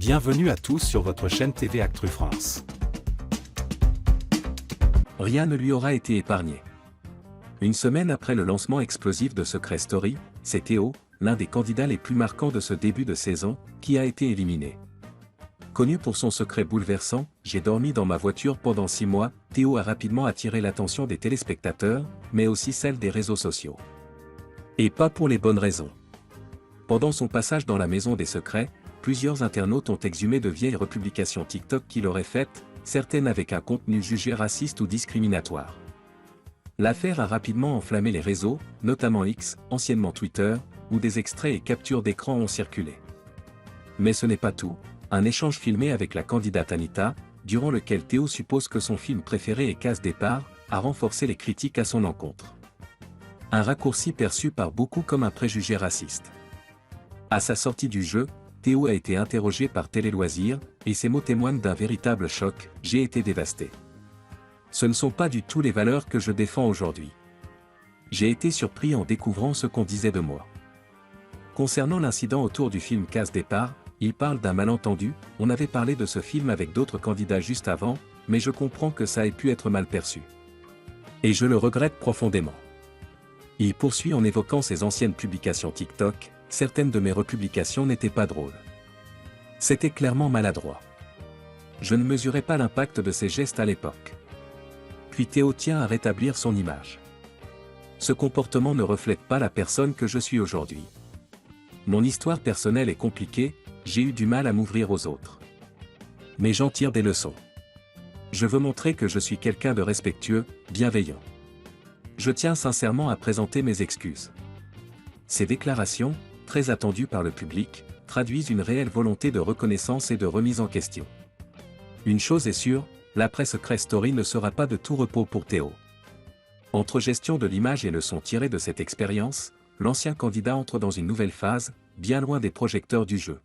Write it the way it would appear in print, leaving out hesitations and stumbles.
Bienvenue à tous sur votre chaîne TV Actu France. Rien ne lui aura été épargné. Une semaine après le lancement explosif de Secret Story, c'est Théo, l'un des candidats les plus marquants de ce début de saison, qui a été éliminé. Connu pour son secret bouleversant, « J'ai dormi dans ma voiture pendant 6 mois », Théo a rapidement attiré l'attention des téléspectateurs, mais aussi celle des réseaux sociaux. Et pas pour les bonnes raisons. Pendant son passage dans la maison des secrets, plusieurs internautes ont exhumé de vieilles republications TikTok qu'il aurait faites, certaines avec un contenu jugé raciste ou discriminatoire. L'affaire a rapidement enflammé les réseaux, notamment X, anciennement Twitter, où des extraits et captures d'écran ont circulé. Mais ce n'est pas tout. Un échange filmé avec la candidate Anita, durant lequel Théo suppose que son film préféré est Case Départ, a renforcé les critiques à son encontre. Un raccourci perçu par beaucoup comme un préjugé raciste. À sa sortie du jeu, Théo a été interrogé par Télé Loisirs, et ses mots témoignent d'un véritable choc. « J'ai été dévasté. Ce ne sont pas du tout les valeurs que je défends aujourd'hui. J'ai été surpris en découvrant ce qu'on disait de moi. » Concernant l'incident autour du film Case Départ, il parle d'un malentendu. « On avait parlé de ce film avec d'autres candidats juste avant, mais je comprends que ça ait pu être mal perçu. Et je le regrette profondément. » Il poursuit en évoquant ses anciennes publications TikTok. « Certaines de mes republications n'étaient pas drôles. C'était clairement maladroit. Je ne mesurais pas l'impact de ces gestes à l'époque. » Puis Théo tient à rétablir son image. « Ce comportement ne reflète pas la personne que je suis aujourd'hui. Mon histoire personnelle est compliquée, j'ai eu du mal à m'ouvrir aux autres. Mais j'en tire des leçons. Je veux montrer que je suis quelqu'un de respectueux, bienveillant. Je tiens sincèrement à présenter mes excuses. » Ces déclarations, très attendues par le public, traduisent une réelle volonté de reconnaissance et de remise en question. Une chose est sûre, l'après Secret Story ne sera pas de tout repos pour Théo. Entre gestion de l'image et leçons tirées de cette expérience, l'ancien candidat entre dans une nouvelle phase, bien loin des projecteurs du jeu.